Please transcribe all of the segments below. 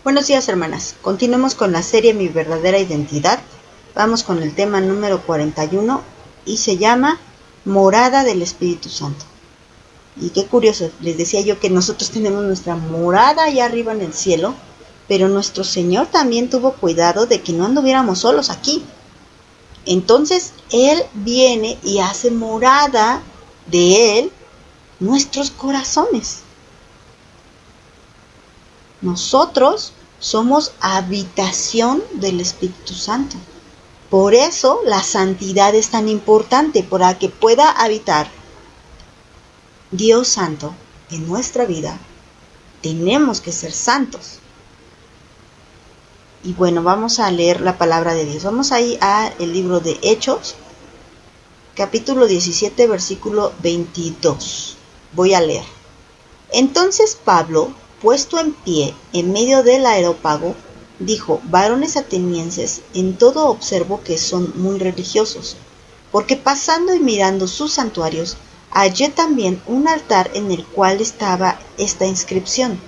Buenos días, hermanas. Continuemos con la serie Mi verdadera identidad. Vamos con el tema número 41 y se llama Morada del Espíritu Santo. Y qué curioso, les decía yo que nosotros tenemos nuestra morada allá arriba en el cielo, pero nuestro Señor también tuvo cuidado de que no anduviéramos solos aquí. Entonces Él viene y hace morada de Él nuestros corazones. Nosotros somos habitación del Espíritu Santo. Por eso la santidad es tan importante, para que pueda habitar Dios Santo en nuestra vida. Tenemos que ser santos. Y bueno, vamos a leer la palabra de Dios. Vamos ahí al libro de Hechos, capítulo 17, versículo 22. Voy a leer. Entonces Pablo, puesto en pie en medio del areópago, dijo: varones atenienses, en todo observo que son muy religiosos, porque pasando y mirando sus santuarios, hallé también un altar en el cual estaba esta inscripción: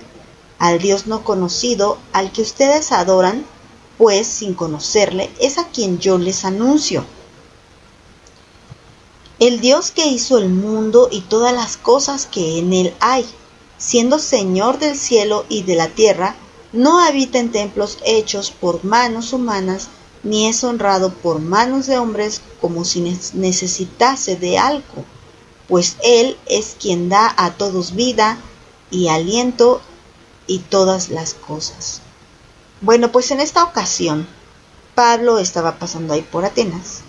al Dios no conocido, al que ustedes adoran, pues sin conocerle, es a quien yo les anuncio. El Dios que hizo el mundo y todas las cosas que en él hay, siendo Señor del cielo y de la tierra, no habita en templos hechos por manos humanas, ni es honrado por manos de hombres como si necesitase de algo, pues Él es quien da a todos vida y aliento y todas las cosas. Bueno, pues en esta ocasión, Pablo estaba pasando ahí por Atenas,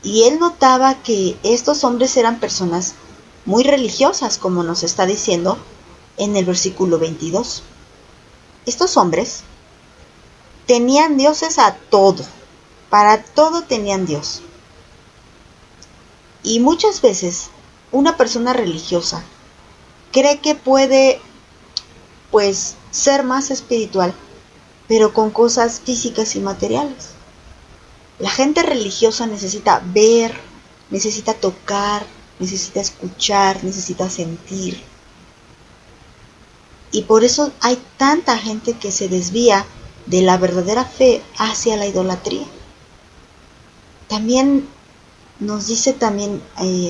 y él notaba que estos hombres eran personas muy religiosas, como nos está diciendo en el versículo 22. Estos hombres tenían dioses a todo, para todo tenían Dios. Y muchas veces una persona religiosa cree que puede, pues, ser más espiritual, pero con cosas físicas y materiales. La gente religiosa necesita ver, necesita tocar, necesita escuchar, necesita sentir. Y por eso hay tanta gente que se desvía de la verdadera fe hacia la idolatría. También nos dice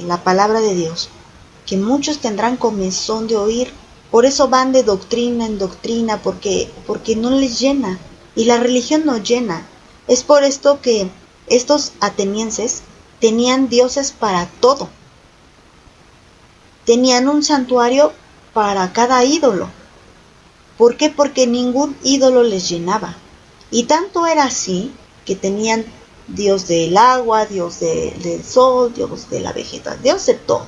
la palabra de Dios que muchos tendrán comezón de oír, por eso van de doctrina en doctrina, porque no les llena, y la religión no llena. Es por esto que estos atenienses tenían dioses para todo. Tenían un santuario para cada ídolo. ¿Por qué? Porque ningún ídolo les llenaba. Y tanto era así que tenían Dios del agua, Dios del sol, Dios de la vegetación, Dios de todo.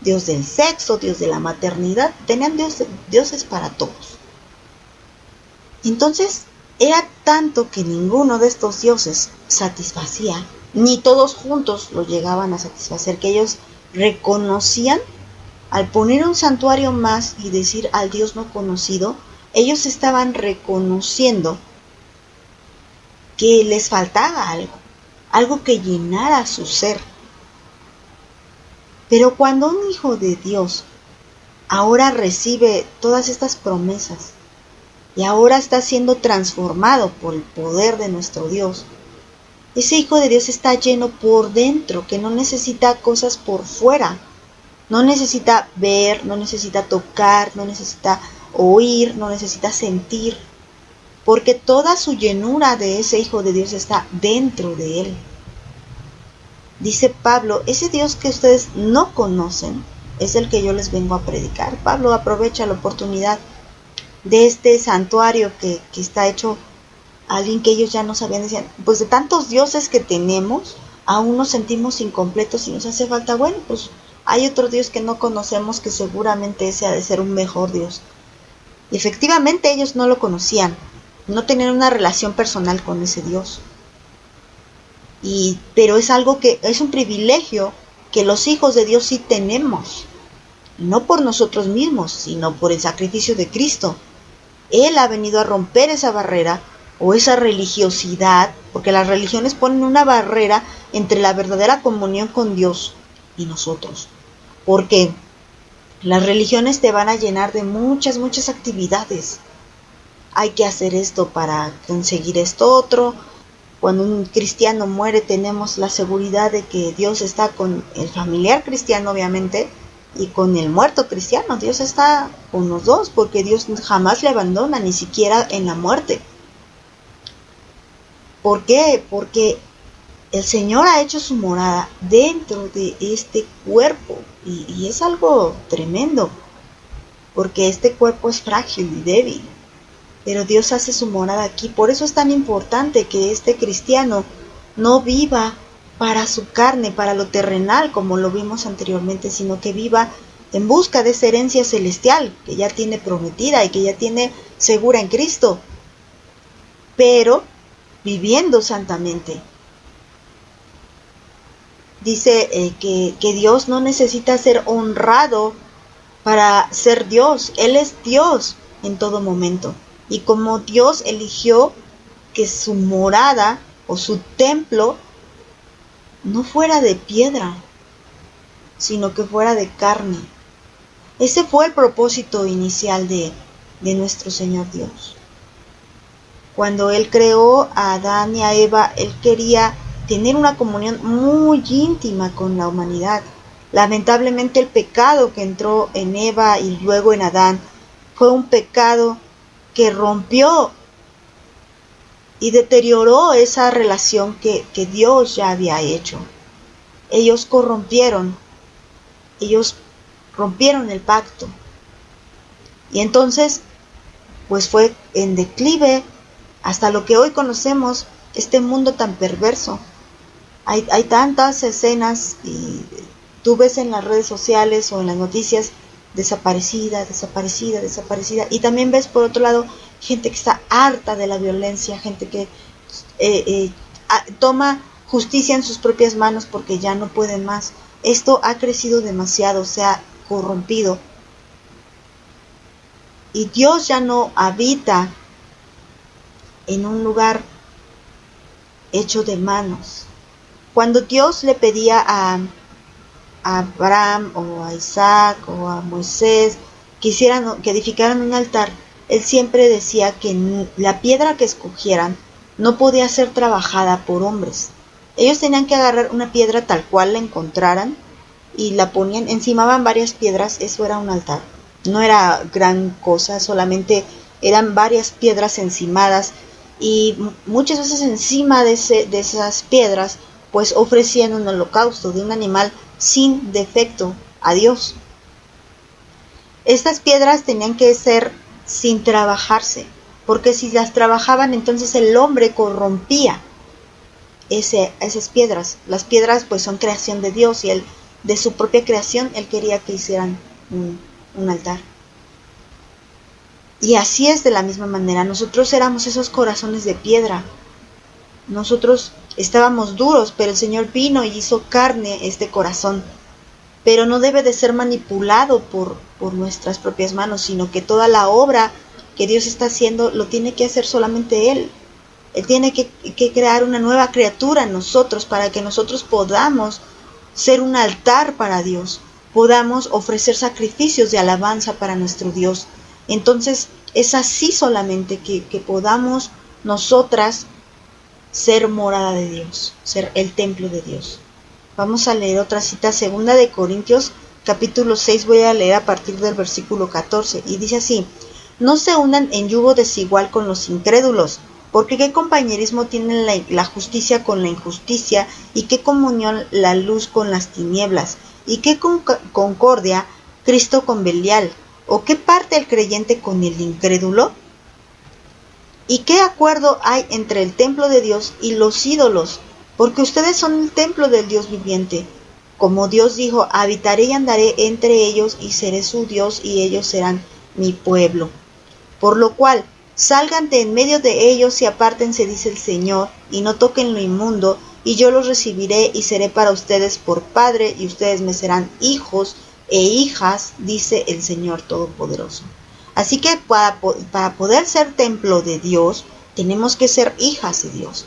Dios del sexo, Dios de la maternidad. Tenían dioses para todos. Entonces, era tanto que ninguno de estos dioses satisfacía, ni todos juntos lo llegaban a satisfacer, que ellos reconocían, al poner un santuario más y decir al Dios no conocido, ellos estaban reconociendo que les faltaba algo que llenara su ser. Pero cuando un hijo de Dios ahora recibe todas estas promesas y ahora está siendo transformado por el poder de nuestro Dios, ese hijo de Dios está lleno por dentro, que no necesita cosas por fuera. No necesita ver, no necesita tocar, no necesita oír, no necesita sentir, porque toda su llenura de ese Hijo de Dios está dentro de él. Dice Pablo, ese Dios que ustedes no conocen es el que yo les vengo a predicar. Pablo aprovecha la oportunidad de este santuario que está hecho a alguien que ellos ya no sabían. Decían, pues de tantos dioses que tenemos, aún nos sentimos incompletos y nos hace falta, bueno, pues hay otro Dios que no conocemos, que seguramente ese ha de ser un mejor Dios. Y efectivamente ellos no lo conocían, no tenían una relación personal con ese Dios. Pero es algo que es un privilegio que los hijos de Dios sí tenemos, no por nosotros mismos, sino por el sacrificio de Cristo. Él ha venido a romper esa barrera o esa religiosidad, porque las religiones ponen una barrera entre la verdadera comunión con Dios y nosotros. Porque las religiones te van a llenar de muchas actividades. hay que hacer esto para conseguir esto otro. Cuando un cristiano muere, tenemos la seguridad de que Dios está con el familiar cristiano, obviamente, y con el muerto cristiano. Dios está con los dos, porque Dios jamás le abandona, ni siquiera en la muerte. ¿Por qué? Porque el Señor ha hecho su morada dentro de este cuerpo, y es algo tremendo, porque este cuerpo es frágil y débil, pero Dios hace su morada aquí. Por eso es tan importante que este cristiano no viva para su carne, para lo terrenal, como lo vimos anteriormente, sino que viva en busca de esa herencia celestial que ya tiene prometida y que ya tiene segura en Cristo, pero viviendo santamente. Dice que Dios no necesita ser honrado para ser Dios. Él es Dios en todo momento. Y como Dios eligió que su morada o su templo no fuera de piedra, sino que fuera de carne. Ese fue el propósito inicial de nuestro Señor Dios. Cuando Él creó a Adán y a Eva, Él quería tener una comunión muy íntima con la humanidad. Lamentablemente el pecado que entró en Eva y luego en Adán fue un pecado que rompió y deterioró esa relación que Dios ya había hecho. Ellos rompieron el pacto. Y entonces, pues fue en declive hasta lo que hoy conocemos, este mundo tan perverso. Hay tantas escenas y tú ves en las redes sociales o en las noticias desaparecida. Y también ves por otro lado gente que está harta de la violencia, gente que toma justicia en sus propias manos porque ya no pueden más. Esto ha crecido demasiado, se ha corrompido. Y Dios ya no habita en un lugar hecho de manos. Cuando Dios le pedía a Abraham o a Isaac o a Moisés que edificaran un altar, Él siempre decía que la piedra que escogieran no podía ser trabajada por hombres. Ellos tenían que agarrar una piedra tal cual la encontraran y la ponían, encimaban varias piedras, eso era un altar. No era gran cosa, solamente eran varias piedras encimadas, y muchas veces encima de esas piedras pues ofrecían un holocausto de un animal sin defecto a Dios. Estas piedras tenían que ser sin trabajarse, porque si las trabajaban entonces el hombre corrompía esas piedras. Las piedras pues son creación de Dios, y Él, de su propia creación, Él quería que hicieran un altar. Y así es de la misma manera. Nosotros éramos esos corazones de piedra. Nosotros estábamos duros, pero el Señor vino y hizo carne este corazón. Pero no debe de ser manipulado por nuestras propias manos, sino que toda la obra que Dios está haciendo lo tiene que hacer solamente Él. Él tiene que crear una nueva criatura en nosotros para que nosotros podamos ser un altar para Dios, podamos ofrecer sacrificios de alabanza para nuestro Dios. Entonces es así solamente que podamos nosotras ser morada de Dios, ser el templo de Dios. Vamos a leer otra cita, 2 de Corintios, capítulo 6, voy a leer a partir del versículo 14, y dice así: no se unan en yugo desigual con los incrédulos, porque qué compañerismo tiene la justicia con la injusticia, y qué comunión la luz con las tinieblas, y qué concordia Cristo con Belial, o qué parte el creyente con el incrédulo. ¿Y qué acuerdo hay entre el templo de Dios y los ídolos? Porque ustedes son el templo del Dios viviente. Como Dios dijo: habitaré y andaré entre ellos, y seré su Dios, y ellos serán mi pueblo. Por lo cual, salgan de en medio de ellos y apártense, dice el Señor, y no toquen lo inmundo, y yo los recibiré y seré para ustedes por padre, y ustedes me serán hijos e hijas, dice el Señor Todopoderoso. Así que para poder ser templo de Dios, tenemos que ser hijas de Dios.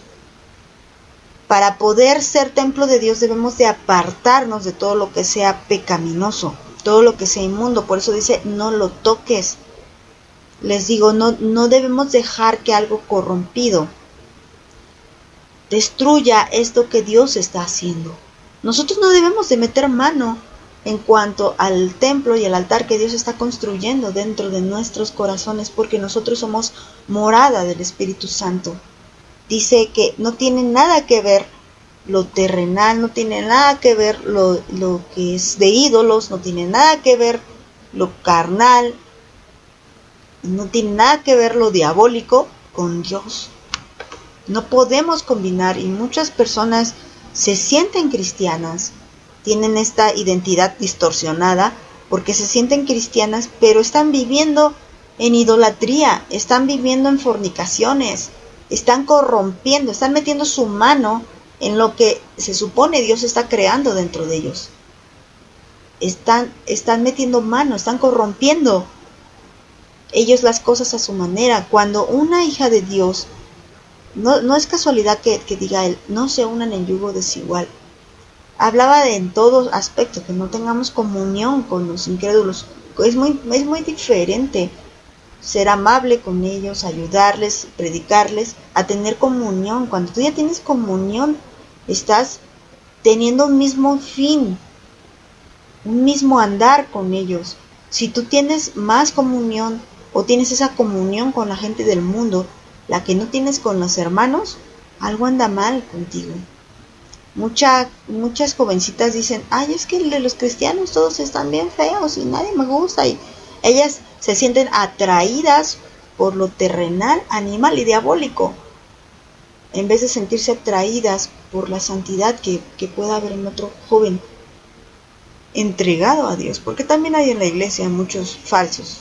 Para poder ser templo de Dios debemos de apartarnos de todo lo que sea pecaminoso, todo lo que sea inmundo. Por eso dice: no lo toques. les digo, no debemos dejar que algo corrompido destruya esto que Dios está haciendo. Nosotros no debemos de meter mano en cuanto al templo y al altar que Dios está construyendo dentro de nuestros corazones, porque nosotros somos morada del Espíritu Santo. Dice que no tiene nada que ver lo terrenal, no tiene nada que ver lo que es de ídolos, no tiene nada que ver lo carnal, no tiene nada que ver lo diabólico con Dios. No podemos combinar, y muchas personas se sienten cristianas, tienen esta identidad distorsionada porque se sienten cristianas, pero están viviendo en idolatría, están viviendo en fornicaciones, están corrompiendo, están metiendo su mano en lo que se supone Dios está creando dentro de ellos. Están metiendo mano, están corrompiendo ellos las cosas a su manera. Cuando una hija de Dios, no es casualidad que diga él, no se unan en yugo desigual. Hablaba de en todo aspecto, que no tengamos comunión con los incrédulos. Es muy diferente ser amable con ellos, ayudarles, predicarles, a tener comunión. Cuando tú ya tienes comunión, estás teniendo un mismo fin, un mismo andar con ellos. Si tú tienes más comunión o tienes esa comunión con la gente del mundo, la que no tienes con los hermanos, algo anda mal contigo. Muchas jovencitas dicen, ay, es que los cristianos todos están bien feos y nadie me gusta, y ellas se sienten atraídas por lo terrenal, animal y diabólico, en vez de sentirse atraídas por la santidad que pueda haber en otro joven entregado a Dios, porque también hay en la iglesia muchos falsos,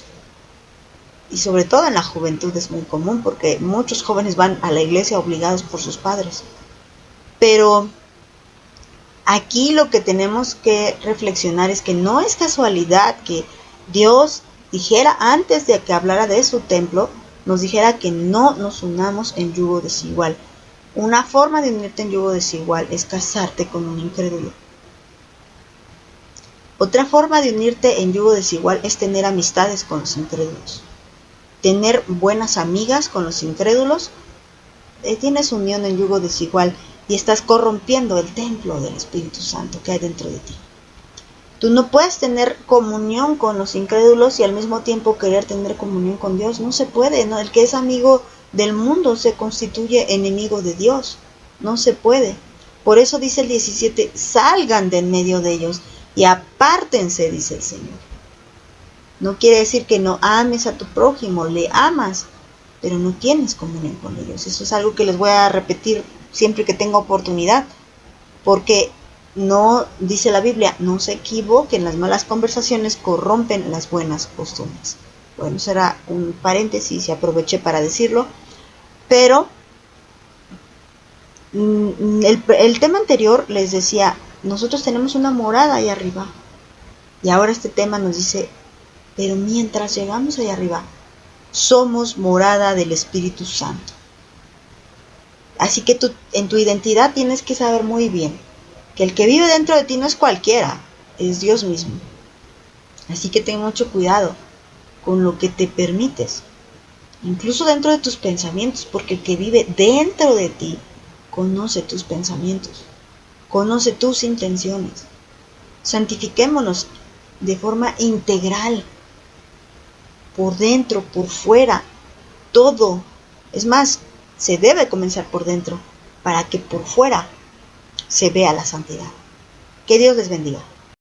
y sobre todo en la juventud es muy común, porque muchos jóvenes van a la iglesia obligados por sus padres. Pero aquí lo que tenemos que reflexionar es que no es casualidad que Dios dijera, antes de que hablara de su templo, nos dijera que no nos unamos en yugo desigual. Una forma de unirte en yugo desigual es casarte con un incrédulo. Otra forma de unirte en yugo desigual es tener amistades con los incrédulos. Tener buenas amigas con los incrédulos, tienes unión en yugo desigual y estás corrompiendo el templo del Espíritu Santo que hay dentro de ti. Tú no puedes tener comunión con los incrédulos y al mismo tiempo querer tener comunión con Dios. No se puede, ¿no? El que es amigo del mundo se constituye enemigo de Dios. No se puede. Por eso dice el 17, salgan de en medio de ellos y apártense, dice el Señor. No quiere decir que no ames a tu prójimo, le amas, pero no tienes comunión con ellos. Eso es algo que les voy a repetir siempre que tenga oportunidad, porque no, dice la Biblia, no se equivoquen, las malas conversaciones corrompen las buenas costumbres. Bueno, será un paréntesis y aproveché para decirlo, pero el tema anterior les decía, nosotros tenemos una morada ahí arriba, y ahora este tema nos dice, pero mientras llegamos ahí arriba, somos morada del Espíritu Santo. Así que tú, en tu identidad tienes que saber muy bien que el que vive dentro de ti no es cualquiera, es Dios mismo. Así que ten mucho cuidado con lo que te permites, incluso dentro de tus pensamientos, porque el que vive dentro de ti conoce tus pensamientos, conoce tus intenciones. Santifiquémonos de forma integral, por dentro, por fuera, todo. Es más, se debe comenzar por dentro para que por fuera se vea la santidad. Que Dios les bendiga.